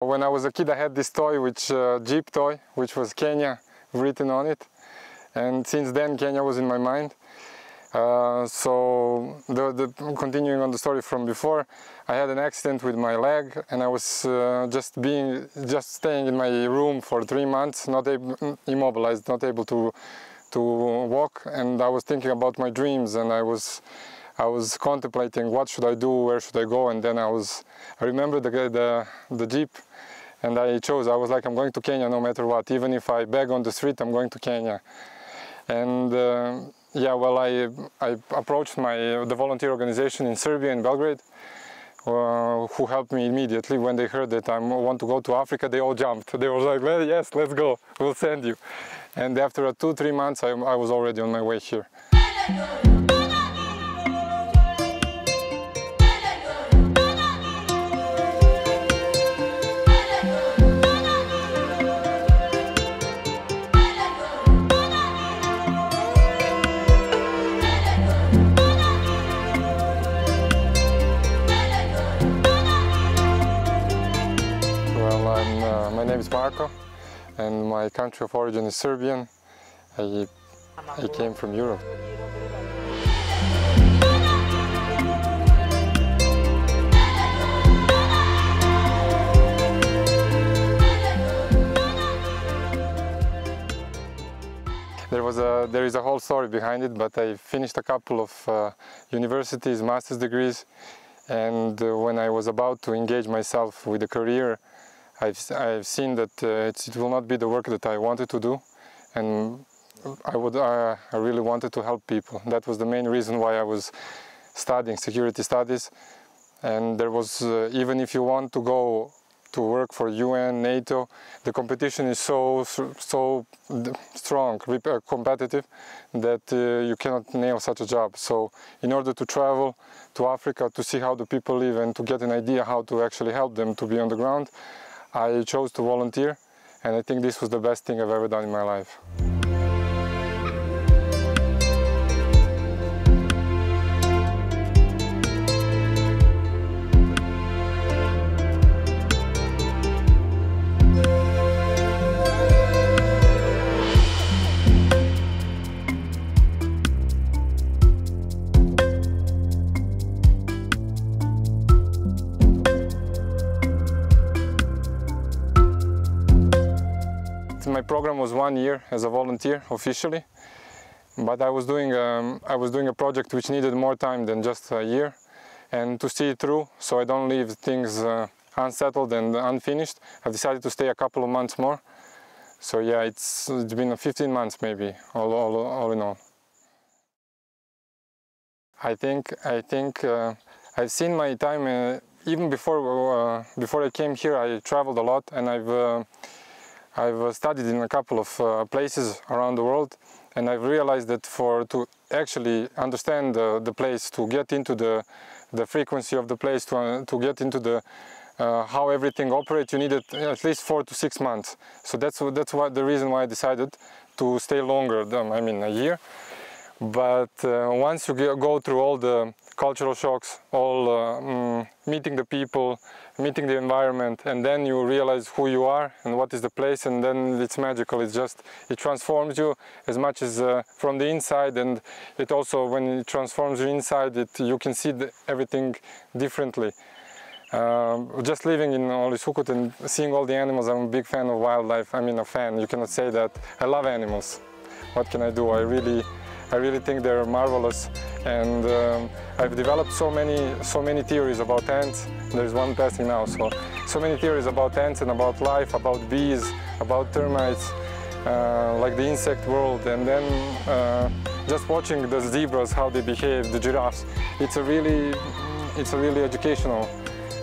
When I was a kid I had this toy, Jeep toy, which was Kenya written on it. And since then Kenya was in my mind. So continuing on the story from before, I had an accident with my leg, and I was just staying in my room for 3 months, immobilized, not able to walk, and I was thinking about my dreams, and I was contemplating what should I do, where should I go, and then I remember the Jeep, and I was like, I'm going to Kenya no matter what, even if I beg on the street, I'm going to Kenya. And yeah, well, I approached the volunteer organization in Serbia, in Belgrade, who helped me immediately. When they heard that I want to go to Africa, they all jumped. They were like, well, yes, let's go, we'll send you. And after 2-3 months, I was already on my way here. My name is Marko, and my country of origin is Serbian. I came from Europe. There is a whole story behind it, but I finished a couple of universities, master's degrees, and when I was about to engage myself with a career, I've seen that it will not be the work that I wanted to do, and I really wanted to help people. That was the main reason why I was studying security studies. And there was, even if you want to go to work for UN, NATO, the competition is so strong, competitive, that you cannot nail such a job. So in order to travel to Africa to see how the people live and to get an idea how to actually help them to be on the ground, I chose to volunteer, and I think this was the best thing I've ever done in my life. My program was 1 year as a volunteer officially, but I was doing a project which needed more time than just a year, and to see it through, so I don't leave things unsettled and unfinished, I've decided to stay a couple of months more. So yeah, it's been 15 months maybe, all in all. I think I've seen my time even before I came here. I traveled a lot, and I've studied in a couple of places around the world, and I've realized that to actually understand the place, to get into the frequency of the place, to get into how everything operates, you need at least 4 to 6 months. So that's the reason why I decided to stay longer than, I mean, a year. But once you go through all the cultural shocks, meeting the people, meeting the environment, and then you realize who you are and what is the place, and then it's magical. It transforms you as much as from the inside, and it also, when it transforms you inside, you can see everything differently. Just living in Oloisukut and seeing all the animals, I'm a big fan of wildlife. I mean, a fan, you cannot say that. I love animals. What can I do? I really think they're marvelous, and I've developed so many theories about ants. There's one passing now, so many theories about ants and about life, about bees, about termites, like the insect world, and then just watching the zebras, how they behave, the giraffes. It's a really educational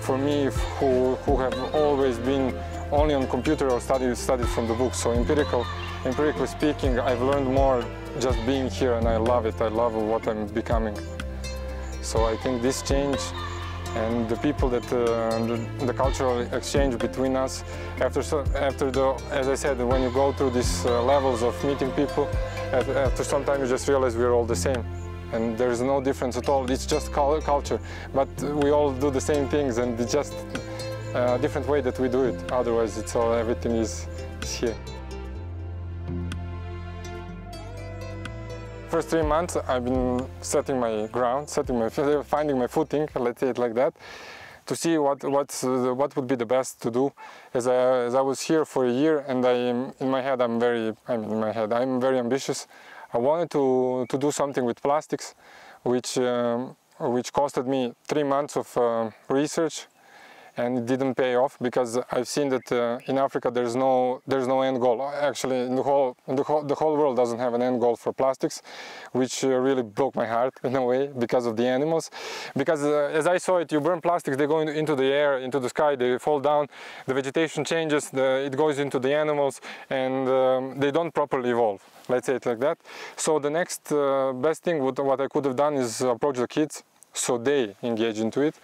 for me, who have always been only on computer or studied from the book. So empirically speaking, I've learned more just being here, and I love it. I love what I'm becoming. So I think this change and the people that the cultural exchange between us, as I said, when you go through these levels of meeting people, after some time you just realize we're all the same, and there is no difference at all. It's just culture, but we all do the same things, and different way that we do it. Otherwise, it's all, everything is here. First 3 months, I've been setting my ground, finding my footing, let's say it like that, to see what would be the best to do. As I was here for a year, and I'm very ambitious. I wanted to do something with plastics, which costed me 3 months of research, and it didn't pay off because I've seen that in Africa there's no end goal. Actually, the whole world doesn't have an end goal for plastics, which really broke my heart in a way because of the animals. Because as I saw it, you burn plastics, they go into the air, into the sky, they fall down, the vegetation changes, it goes into the animals, and they don't properly evolve. Let's say it like that. So the next best thing, what I could have done is approach the kids, so they engage into it.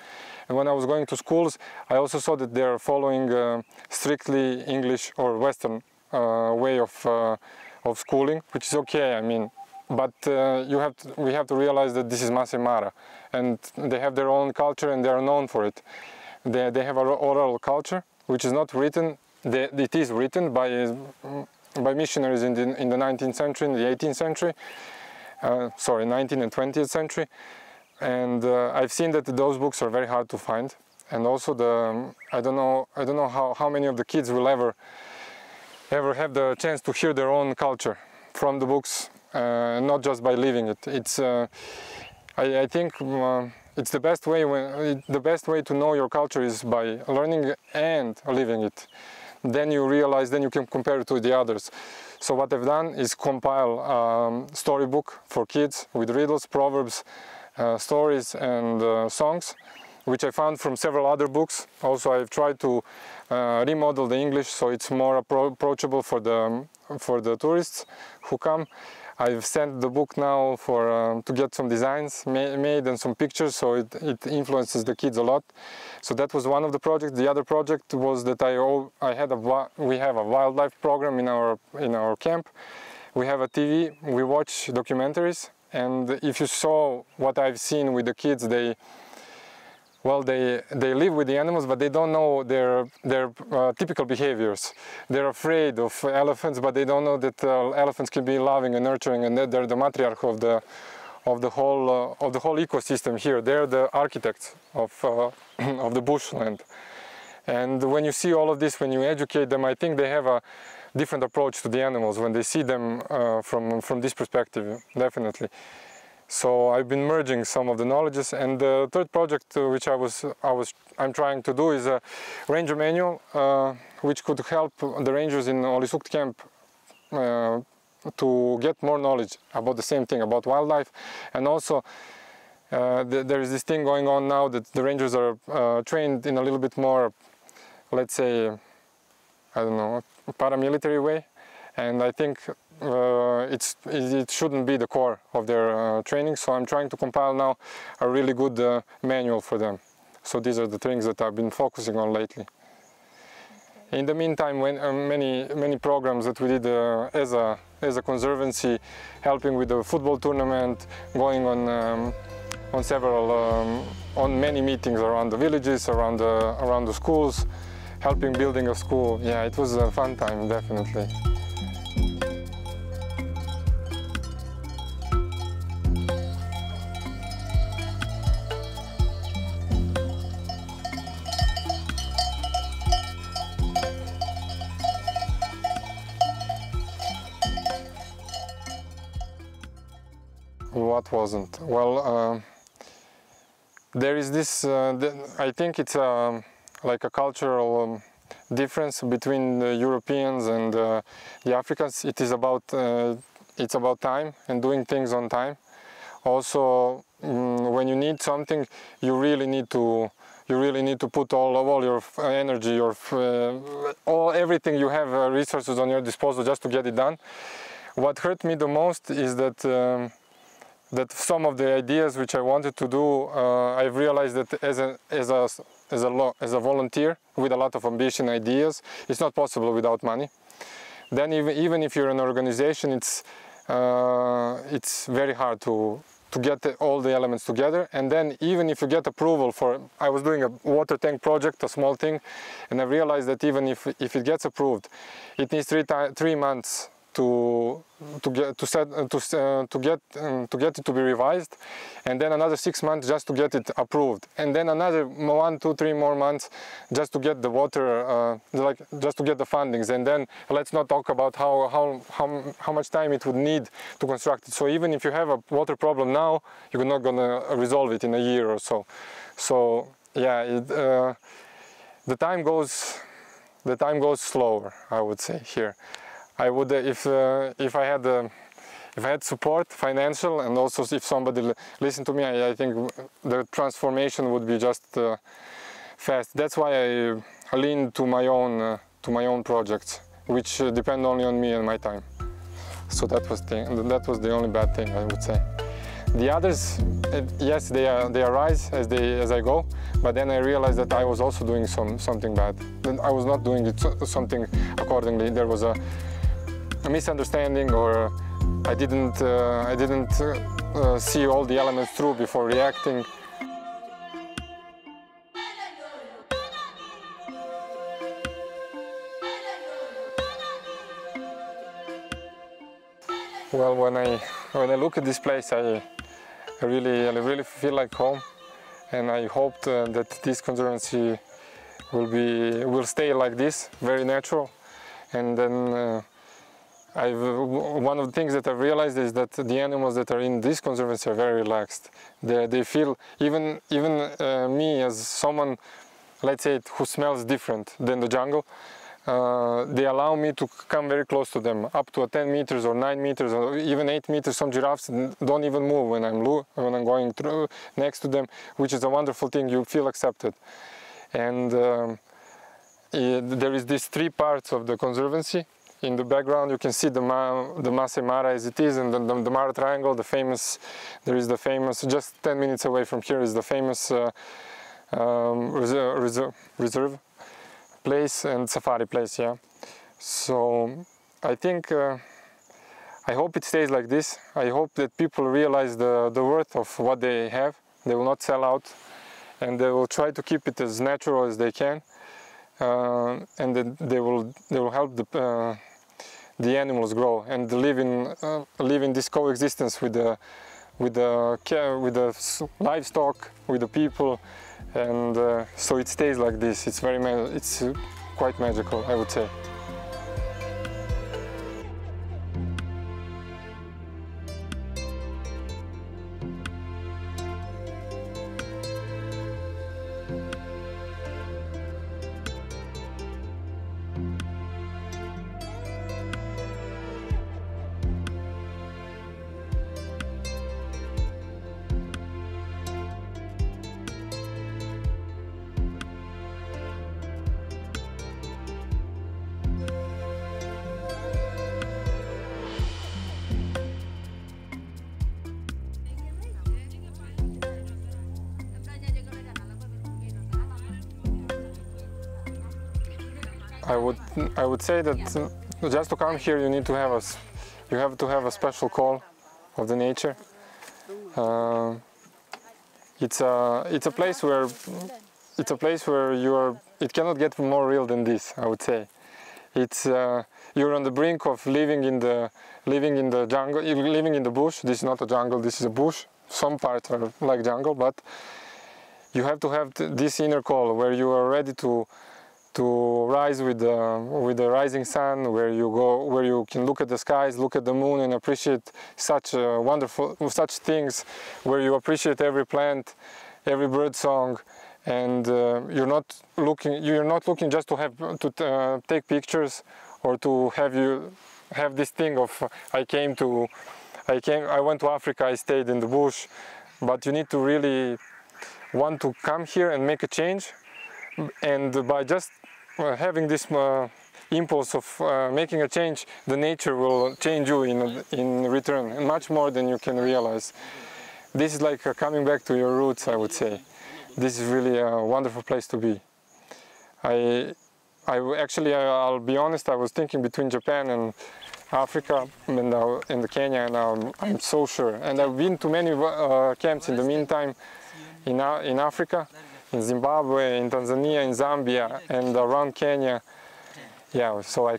And when I was going to schools, I also saw that they're following strictly English or Western way of schooling, which is okay, I mean. But we have to realize that this is Masajima, and they have their own culture and they are known for it. They have an oral culture, which is not written. It is written by missionaries in the 19th century, in the 18th century, 19th and 20th century. And I've seen that those books are very hard to find, and also I don't know how many of the kids will ever have the chance to hear their own culture from the books, not just by living it. It's I think it's the best way to know your culture is by learning and living it. Then you realize, then you can compare it to the others. So what I've done is compile a storybook for kids with riddles, proverbs, stories and songs, which I found from several other books. Also, I've tried to remodel the English so it's more approachable for the tourists who come. I've sent the book now to get some designs made and some pictures, so it influences the kids a lot. So that was one of the projects. The other project was that we have a wildlife program in our camp. We have a TV. We watch documentaries. And if you saw what I've seen with the kids, they live with the animals, but they don't know their typical behaviors. They're afraid of elephants, but they don't know that elephants can be loving and nurturing, and that they're the matriarch of the whole ecosystem here. They're the architects of the bushland. And when you see all of this, when you educate them, I think they have a different approach to the animals when they see them from this perspective, definitely. So I've been merging some of the knowledges, and the third project which I'm trying to do is a ranger manual, which could help the rangers in Oloisukut camp to get more knowledge about the same thing, about wildlife. And also there is this thing going on now that the rangers are trained in a little bit more, let's say, I don't know, paramilitary way, and I think it shouldn't be the core of their training. So I'm trying to compile now a really good manual for them. So these are the things that I've been focusing on lately. In the meantime, when many programs that we did as a conservancy, helping with the football tournament, going on many meetings around the villages, around the schools, helping building a school. Yeah, it was a fun time, definitely. What wasn't? Well, there is this, I think it's like a cultural difference between the Europeans and the Africans. It is about, it's about time and doing things on time. Also, when you need something, you really need to put all your energy, everything you have, resources on your disposal just to get it done. What hurt me the most is that that some of the ideas which I wanted to do, I've realized that as a volunteer with a lot of ambition, ideas, it's not possible without money. Then even if you're an organization, it's very hard to to get all the elements together. And then even if you get approval for, I was doing a water tank project, a small thing, and I realized that even if it gets approved, it needs 3 months to get it to be revised, and then another 6 months just to get it approved, and then another 1, 2, 3 more months just to get the water, just to get the fundings. And then let's not talk about how much time it would need to construct it. So even if you have a water problem now, you're not gonna resolve it in a year or so. So yeah, the time goes slower, I would say here. I would, if I had support, financial, and also if somebody listened to me, I think the transformation would be just fast. That's why I lean to my own projects, which depend only on me and my time. So that was the only bad thing, I would say. The others, yes, they arise as I go, but then I realized that I was also doing something bad. I was not doing something accordingly. There was a misunderstanding, or I didn't see all the elements through before reacting. Well, when I look at this place, I really feel like home, and I hope that this conservancy will stay like this, very natural. And then one of the things that I've realized is that the animals that are in this conservancy are very relaxed. They feel, even me as someone, let's say, who smells different than the jungle, they allow me to come very close to them, up to 10 meters or 9 meters or even 8 meters. Some giraffes don't even move when I'm going through next to them, which is a wonderful thing. You feel accepted. And there is these 3 parts of the conservancy. In the background you can see the Masajima as it is, and the Mara Triangle, there is the famous, just 10 minutes away from here is the famous reserve place and safari place, yeah. So I think, I hope it stays like this. I hope that people realize the worth of what they have. They will not sell out, and they will try to keep it as natural as they can. And then they will help the animals grow and live in this coexistence with the livestock, with the people, and so it stays like this. It's quite magical, I would say. I would say that just to come here you have to have a special call of the nature. It's a place where it cannot get more real than this, I would say. You're on the brink of living in the jungle, living in the bush. This is not a jungle, this is a bush. Some parts are like jungle, but you have to have this inner call where you are ready to rise with the rising sun, where you can look at the skies, look at the moon, and appreciate such things, where you appreciate every plant, every bird song, and you're not looking just to take pictures, or to have this thing of I went to Africa, I stayed in the bush, but you need to really want to come here and make a change. And by just having this impulse of making a change, the nature will change you in return, and much more than you can realize. This is like coming back to your roots, I would say. This is really a wonderful place to be. I'll be honest, I was thinking between Japan Africa and now in the Kenya, and I'm so sure. And I've been to many camps in the meantime in Africa, in Zimbabwe, in Tanzania, in Zambia, and around Kenya. Yeah, so I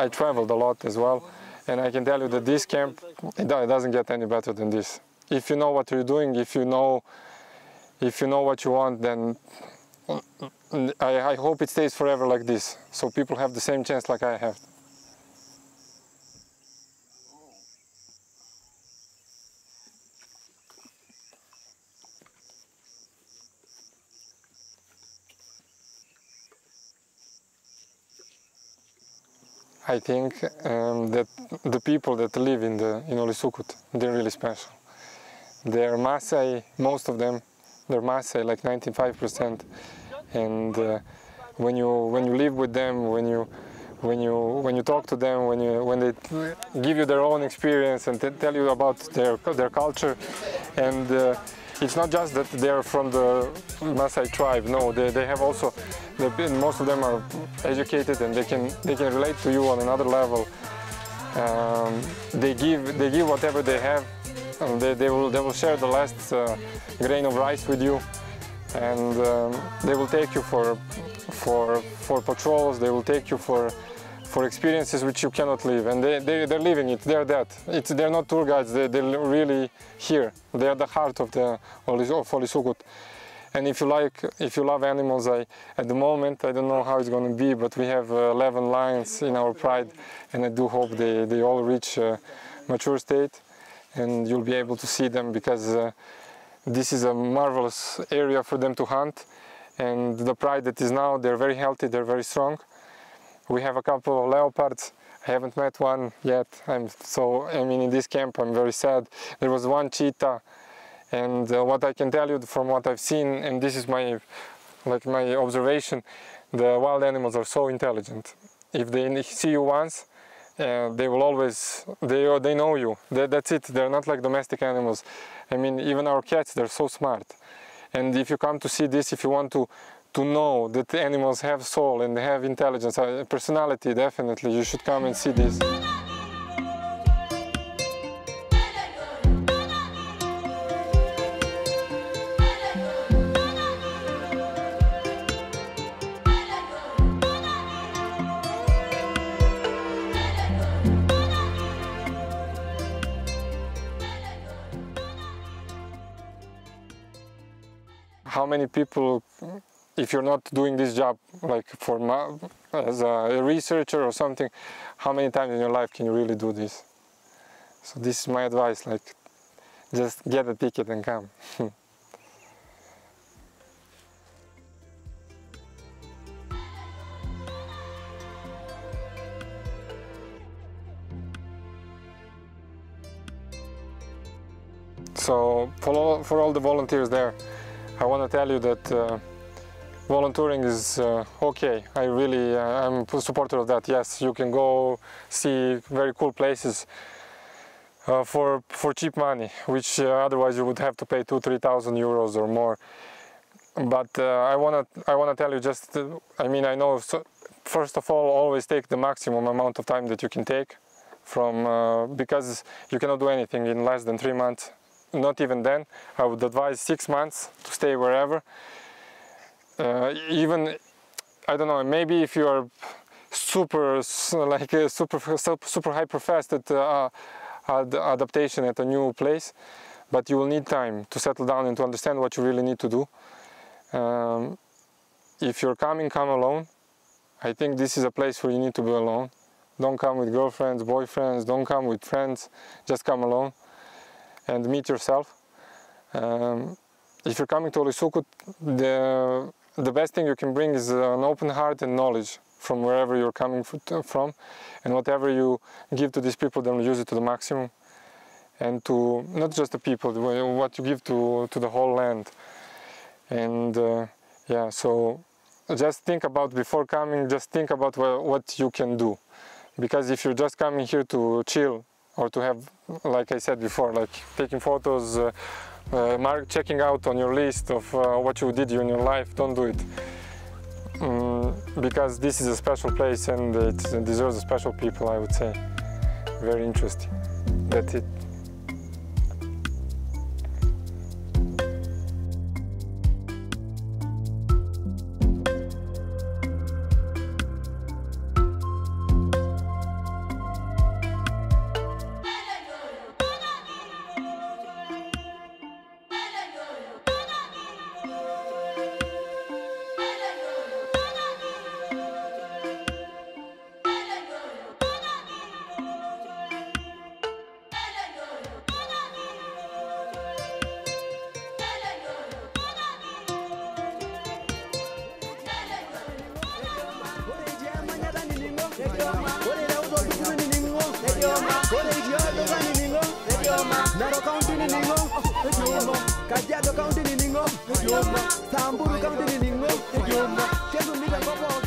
traveled a lot as well, and I can tell you that this camp, it doesn't get any better than this. If you know what you're doing, if you know what you want, then I hope it stays forever like this, so people have the same chance like I have. I think that the people that live in Oloisukut, they're really special. They're Masai, most of them. They're Masai, like 95%. And when you live with them, when you talk to them, when they give you their own experience and tell you about their culture, and it's not just that they're from the Masai tribe. No, they have also. Most of them are educated and they can relate to you on another level. They give whatever they have. They will share the last grain of rice with you, and they will take you for patrols. They will take you for experiences which you cannot live, and they're living it. They're that. They're not tour guides. They're really here. They are the heart of Oloisukut. And if you love animals, at the moment, I don't know how it's going to be, but we have 11 lions in our pride, and I do hope they all reach mature state, and you'll be able to see them, because this is a marvelous area for them to hunt. And the pride that is now, they're very healthy, they're very strong. We have a couple of leopards. I haven't met one yet. In this camp, I'm very sad. There was one cheetah. And what I can tell you from what I've seen, and this is my observation, the wild animals are so intelligent. If they see you once, they will always, they know you. That's it. They're not like domestic animals. I mean, even our cats, they're so smart. And if you come to see this, if you want to know that animals have soul and they have intelligence, personality, definitely, you should come and see this. How many people, if you're not doing this job like as a researcher or something, how many times in your life can you really do this? So this is my advice, like, just get a ticket and come. So for all the volunteers there, I want to tell you that volunteering is okay. I'm a supporter of that. Yes, you can go see very cool places for cheap money, which otherwise you would have to pay 2,000–3,000 euros or more. But I wanna tell you just. I know. So, first of all, always take the maximum amount of time that you can take, because you cannot do anything in less than 3 months. Not even then. I would advise 6 months to stay wherever. Even, I don't know, maybe if you are super high professed at adaptation at a new place, but you will need time to settle down and to understand what you really need to do. If you're coming, come alone. I think this is a place where you need to be alone. Don't come with girlfriends, boyfriends, don't come with friends, just come alone and meet yourself. If you're coming to Oloisukut, the best thing you can bring is an open heart and knowledge from wherever you're coming from, and whatever you give to these people, then use it to the maximum, and to not just the people, what you give to the whole land. And yeah, so just think about, before coming, just think about what you can do, because if you're just coming here to chill, or to have, like I said before, like taking photos, checking out on your list of what you did in your life, don't do it. Because this is a special place and it deserves a special people, I would say. very interesting. That's it. Kajiado County ni ningo, Samburu County ni ningo, Kesu Mika Kopo